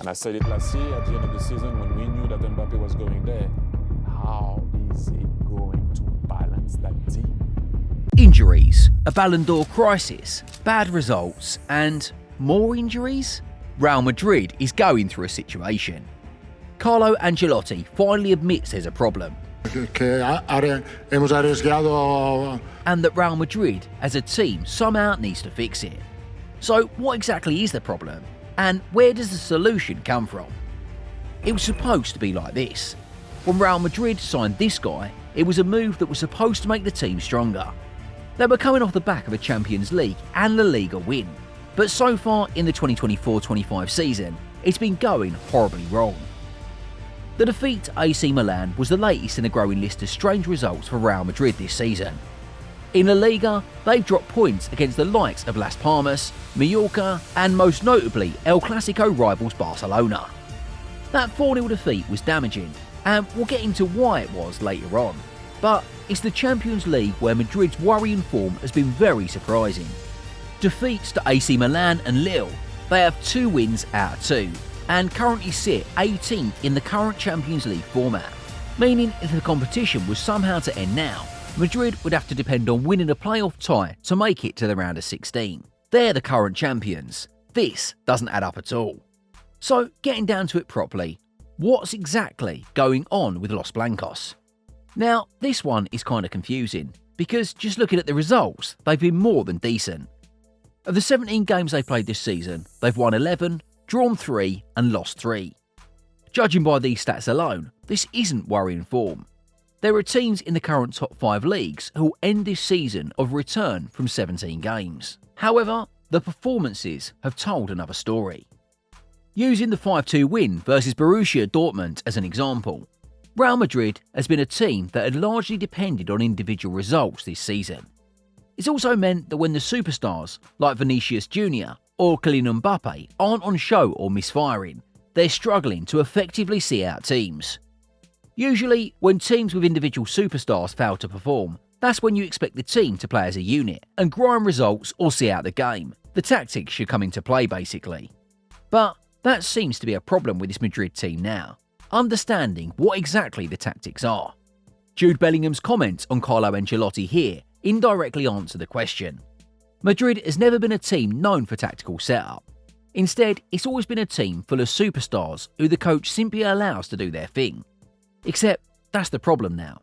And I said it last year at the end of the season when we knew that Mbappé was going there. How is he going to balance that team? Injuries, a Ballon d'Or crisis, bad results, and more injuries? Real Madrid is going through a situation. Carlo Ancelotti finally admits there's a problem. And that Real Madrid, as a team, somehow needs to fix it. So what exactly is the problem? And where does the solution come from? It was supposed to be like this. When Real Madrid signed this guy, it was a move that was supposed to make the team stronger. They were coming off the back of a Champions League and La Liga win. But so far in the 2024-25 season, it's been going horribly wrong. The defeat to AC Milan was the latest in a growing list of strange results for Real Madrid this season. In La Liga, they've dropped points against the likes of Las Palmas, Mallorca, and most notably El Clásico rivals Barcelona. That 4-0 defeat was damaging, and we'll get into why it was later on. But it's the Champions League where Madrid's worrying form has been very surprising. Defeats to AC Milan and Lille, they have 2 wins out of 2, and currently sit 18th in the current Champions League format, meaning if the competition was somehow to end now, Madrid would have to depend on winning a playoff tie to make it to the round of 16. They're the current champions. This doesn't add up at all. So, getting down to it properly, what's exactly going on with Los Blancos? Now, this one is kind of confusing, because just looking at the results, they've been more than decent. Of the 17 games they've played this season, they've won 11, drawn 3 and lost 3. Judging by these stats alone, this isn't worrying form. There are teams in the current top 5 leagues who will end this season of return from 17 games. However, the performances have told another story. Using the 5-2 win versus Borussia Dortmund as an example, Real Madrid has been a team that had largely depended on individual results this season. It's also meant that when the superstars like Vinicius Jr. or Kylian Mbappé aren't on show or misfiring, they're struggling to effectively see out teams. Usually, when teams with individual superstars fail to perform, that's when you expect the team to play as a unit and grind results or see out the game. The tactics should come into play basically. But that seems to be a problem with this Madrid team now, understanding what exactly the tactics are. Jude Bellingham's comments on Carlo Ancelotti here indirectly answer the question. Madrid has never been a team known for tactical setup. Instead, it's always been a team full of superstars who the coach simply allows to do their thing. Except, that's the problem now.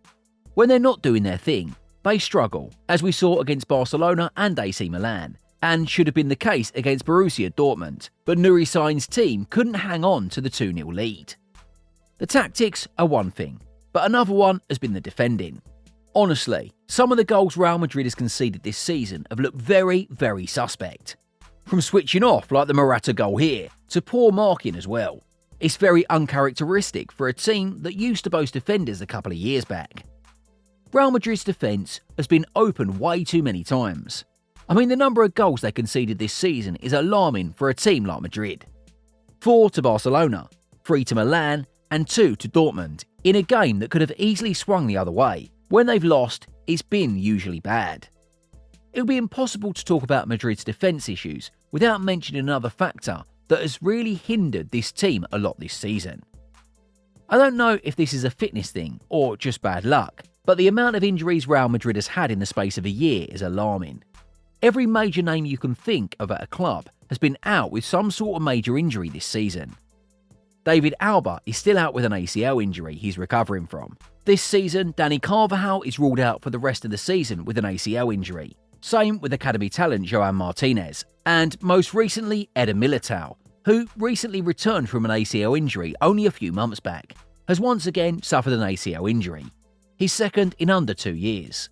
When they're not doing their thing, they struggle, as we saw against Barcelona and AC Milan, and should have been the case against Borussia Dortmund, but Nuri Sahin's team couldn't hang on to the 2-0 lead. The tactics are one thing, but another one has been the defending. Honestly, some of the goals Real Madrid has conceded this season have looked very, very suspect. From switching off like the Morata goal here, to poor marking as well. It's very uncharacteristic for a team that used to boast defenders a couple of years back. Real Madrid's defence has been open way too many times. I mean, the number of goals they conceded this season is alarming for a team like Madrid. 4 to Barcelona, 3 to Milan, and 2 to Dortmund, in a game that could have easily swung the other way. When they've lost, it's been usually bad. It would be impossible to talk about Madrid's defence issues without mentioning another factor that has really hindered this team a lot this season. I don't know if this is a fitness thing or just bad luck, but the amount of injuries Real Madrid has had in the space of a year is alarming. Every major name you can think of at a club has been out with some sort of major injury this season. David Alba is still out with an ACL injury he's recovering from. This season, Dani Carvajal is ruled out for the rest of the season with an ACL injury. Same with academy talent Joan Martinez, and most recently Eder Militao, who recently returned from an ACL injury only a few months back, has once again suffered an ACL injury. His second in under 2 years.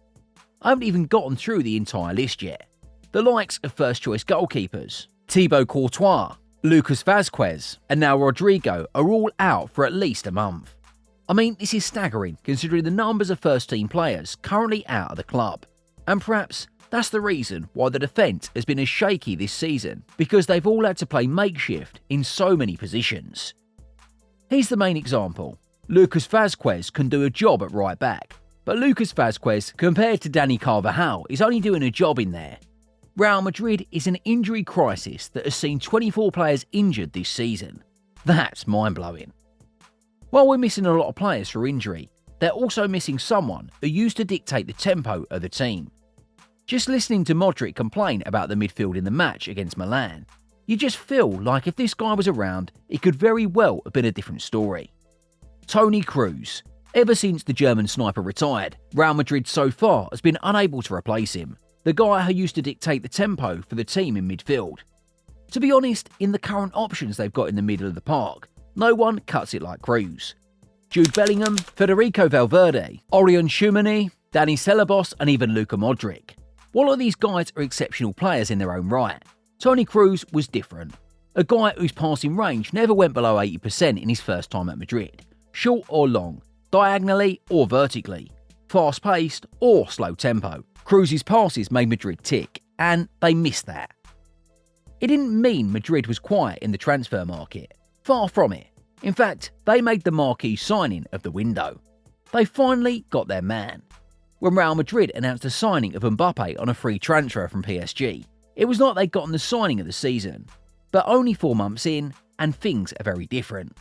I haven't even gotten through the entire list yet. The likes of first-choice goalkeepers, Thibaut Courtois, Lucas Vazquez, and now Rodrigo are all out for at least a month. I mean, this is staggering considering the numbers of first-team players currently out of the club. And perhaps that's the reason why the defence has been as shaky this season, because they've all had to play makeshift in so many positions. Here's the main example. Lucas Vazquez can do a job at right back, but Lucas Vazquez, compared to Dani Carvajal, is only doing a job in there. Real Madrid is an injury crisis that has seen 24 players injured this season. That's mind-blowing. While we're missing a lot of players for injury, they're also missing someone who used to dictate the tempo of the team. Just listening to Modric complain about the midfield in the match against Milan, you just feel like if this guy was around, it could very well have been a different story. Toni Kroos. Ever since the German sniper retired, Real Madrid so far has been unable to replace him, the guy who used to dictate the tempo for the team in midfield. To be honest, in the current options they've got in the middle of the park, no one cuts it like Kroos. Jude Bellingham, Federico Valverde, Orion Tchouameni, Dani Ceballos and even Luka Modric. While all these guys are exceptional players in their own right, Toni Kroos was different. A guy whose passing range never went below 80% in his first time at Madrid, short or long, diagonally or vertically, fast-paced or slow tempo. Kroos' passes made Madrid tick, and they missed that. It didn't mean Madrid was quiet in the transfer market. Far from it. In fact, they made the marquee signing of the window. They finally got their man. When Real Madrid announced the signing of Mbappé on a free transfer from PSG, it was like they'd gotten the signing of the season. But only 4 months in, and things are very different.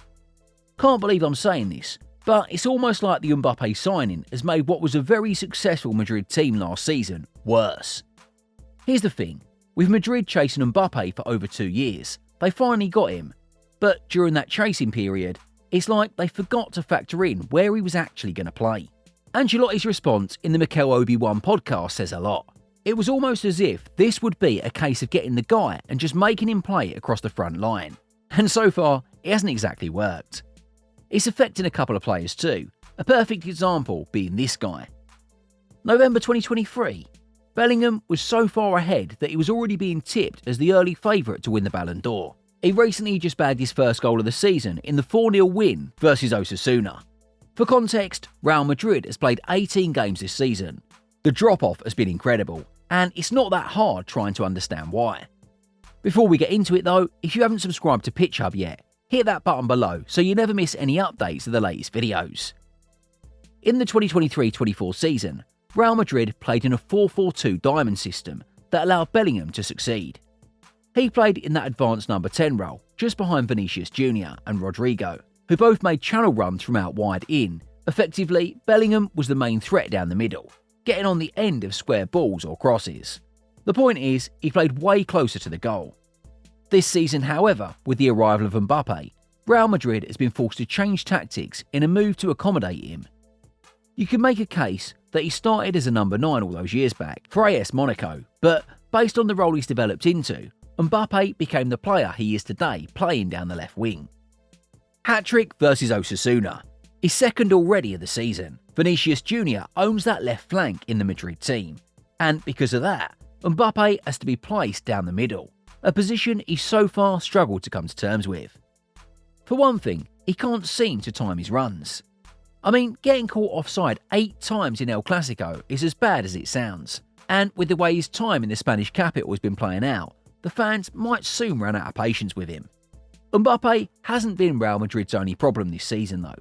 Can't believe I'm saying this, but it's almost like the Mbappé signing has made what was a very successful Madrid team last season worse. Here's the thing, with Madrid chasing Mbappé for over 2 years, they finally got him. But during that chasing period, it's like they forgot to factor in where he was actually going to play. Ancelotti's response in the Mikel Obi-Wan podcast says a lot. It was almost as if this would be a case of getting the guy and just making him play across the front line. And so far, it hasn't exactly worked. It's affecting a couple of players too, a perfect example being this guy. November 2023. Bellingham was so far ahead that he was already being tipped as the early favourite to win the Ballon d'Or. He recently just bagged his first goal of the season in the 4-0 win versus Osasuna. For context, Real Madrid has played 18 games this season. The drop-off has been incredible, and it's not that hard trying to understand why. Before we get into it though, if you haven't subscribed to Pitch Hub yet, hit that button below so you never miss any updates of the latest videos. In the 2023-24 season, Real Madrid played in a 4-4-2 diamond system that allowed Bellingham to succeed. He played in that advanced number 10 role, just behind Vinicius Jr. and Rodrigo, who both made channel runs from out wide in. Effectively, Bellingham was the main threat down the middle, getting on the end of square balls or crosses. The point is, he played way closer to the goal. This season, however, with the arrival of Mbappé, Real Madrid has been forced to change tactics in a move to accommodate him. You can make a case that he started as a number 9 all those years back for AS Monaco, but based on the role he's developed into, Mbappé became the player he is today playing down the left wing. Hat-trick versus Osasuna. His second already of the season. Vinicius Jr. owns that left flank in the Madrid team, and because of that, Mbappé has to be placed down the middle, a position he's so far struggled to come to terms with. For one thing, he can't seem to time his runs. I mean, getting caught offside 8 times in El Clásico is as bad as it sounds, and with the way his time in the Spanish capital has been playing out, the fans might soon run out of patience with him. Mbappé hasn't been Real Madrid's only problem this season though.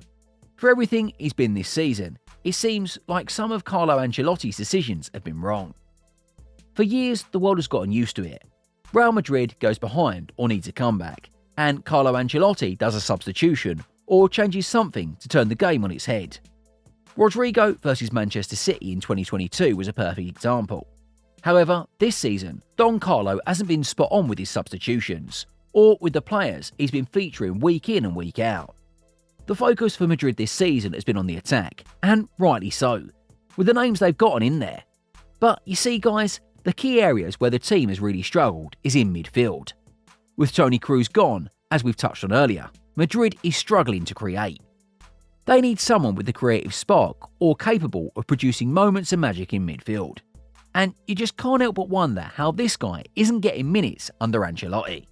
For everything he's been this season, it seems like some of Carlo Ancelotti's decisions have been wrong. For years, the world has gotten used to it. Real Madrid goes behind or needs a comeback, and Carlo Ancelotti does a substitution or changes something to turn the game on its head. Rodrigo versus Manchester City in 2022 was a perfect example. However, this season, Don Carlo hasn't been spot on with his substitutions, or with the players he's been featuring week in and week out. The focus for Madrid this season has been on the attack, and rightly so, with the names they've gotten in there. But you see guys, the key areas where the team has really struggled is in midfield. With Toni Kroos gone, as we've touched on earlier, Madrid is struggling to create. They need someone with the creative spark or capable of producing moments of magic in midfield. And you just can't help but wonder how this guy isn't getting minutes under Ancelotti.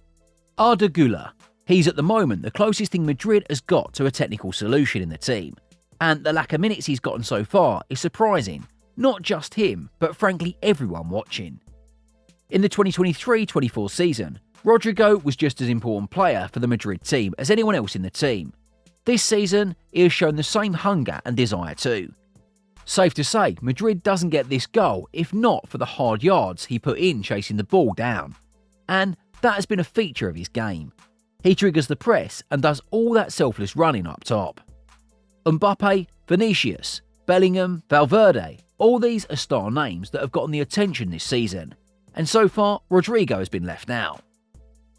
Arda Güler. He's at the moment the closest thing Madrid has got to a technical solution in the team, and the lack of minutes he's gotten so far is surprising, not just him, but frankly everyone watching. In the 2023-24 season, Rodrigo was just as important player for the Madrid team as anyone else in the team. This season, he has shown the same hunger and desire too. Safe to say, Madrid doesn't get this goal if not for the hard yards he put in chasing the ball down, and that has been a feature of his game. He triggers the press and does all that selfless running up top. Mbappé, Vinicius, Bellingham, Valverde, all these are star names that have gotten the attention this season, and so far Rodrigo has been left out.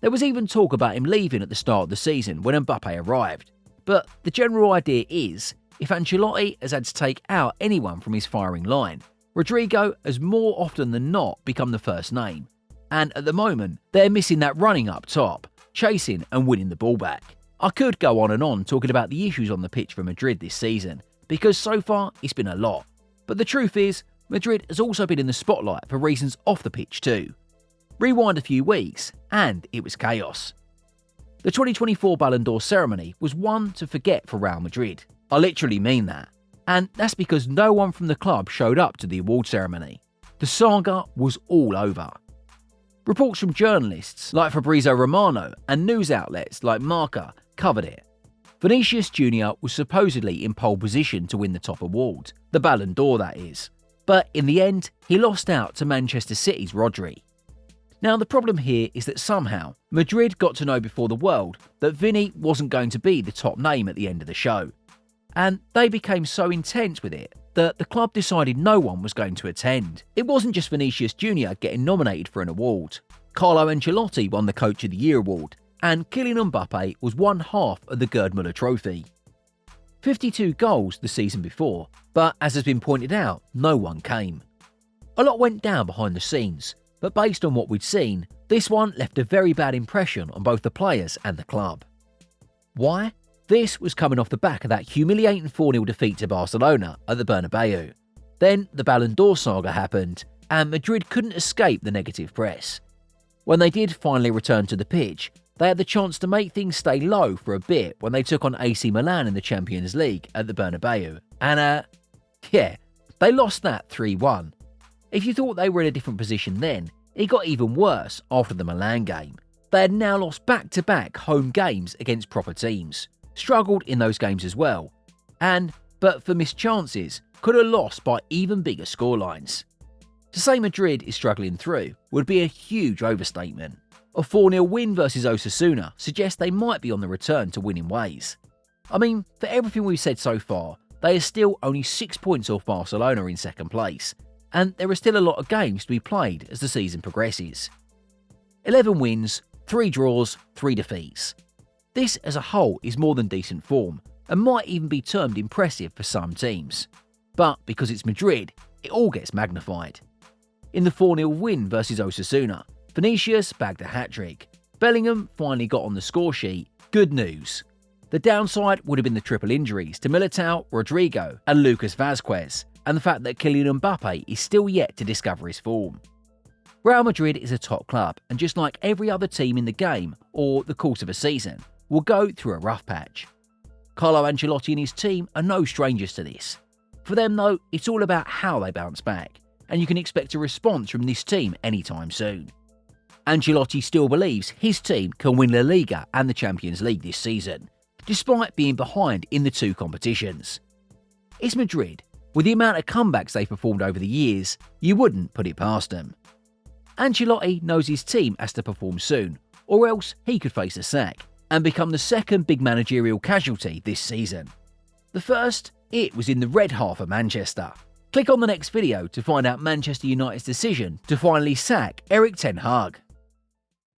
There was even talk about him leaving at the start of the season when Mbappé arrived, but the general idea is, if Ancelotti has had to take out anyone from his firing line, Rodrigo has more often than not become the first name, and at the moment they're missing that running up top, chasing and winning the ball back. I could go on and on talking about the issues on the pitch for Madrid this season, because so far it's been a lot. But the truth is, Madrid has also been in the spotlight for reasons off the pitch too. Rewind a few weeks, and it was chaos. The 2024 Ballon d'Or ceremony was one to forget for Real Madrid. I literally mean that. And that's because no one from the club showed up to the award ceremony. The saga was all over. Reports from journalists like Fabrizio Romano and news outlets like Marca covered it. Vinicius Jr. was supposedly in pole position to win the top award, the Ballon d'Or that is. But in the end, he lost out to Manchester City's Rodri. Now the problem here is that somehow Madrid got to know before the world that Vinny wasn't going to be the top name at the end of the show. And they became so intense with it that the club decided no one was going to attend. It wasn't just Vinicius Jr. getting nominated for an award. Carlo Ancelotti won the Coach of the Year award, and Kylian Mbappé was one half of the Gerd Müller trophy. 52 goals the season before, but as has been pointed out, no one came. A lot went down behind the scenes, but based on what we'd seen, this one left a very bad impression on both the players and the club. Why? This was coming off the back of that humiliating 4-0 defeat to Barcelona at the Bernabeu. Then the Ballon d'Or saga happened, and Madrid couldn't escape the negative press. When they did finally return to the pitch, they had the chance to make things stay low for a bit when they took on AC Milan in the Champions League at the Bernabeu, and they lost that 3-1. If you thought they were in a different position then, it got even worse after the Milan game. They had now lost back-to-back home games against proper teams, struggled in those games as well, but for missed chances, could have lost by even bigger scorelines. To say Madrid is struggling through would be a huge overstatement. A 4-0 win versus Osasuna suggests they might be on the return to winning ways. I mean, for everything we've said so far, they are still only 6 points off Barcelona in second place, and there are still a lot of games to be played as the season progresses. 11 wins, 3 draws, 3 defeats. This as a whole is more than decent form, and might even be termed impressive for some teams. But because it's Madrid, it all gets magnified. In the 4-0 win versus Osasuna, Vinicius bagged a hat-trick. Bellingham finally got on the score sheet. Good news. The downside would have been the triple injuries to Militao, Rodrigo and Lucas Vazquez, and the fact that Kylian Mbappé is still yet to discover his form. Real Madrid is a top club, and just like every other team in the game or the course of a season, will go through a rough patch. Carlo Ancelotti and his team are no strangers to this. For them though, it's all about how they bounce back, and you can expect a response from this team anytime soon. Ancelotti still believes his team can win La Liga and the Champions League this season, despite being behind in the two competitions. It's Madrid. With the amount of comebacks they've performed over the years, you wouldn't put it past them. Ancelotti knows his team has to perform soon, or else he could face a sack and become the second big managerial casualty this season. The first, it was in the red half of Manchester. Click on the next video to find out Manchester United's decision to finally sack Erik ten Hag.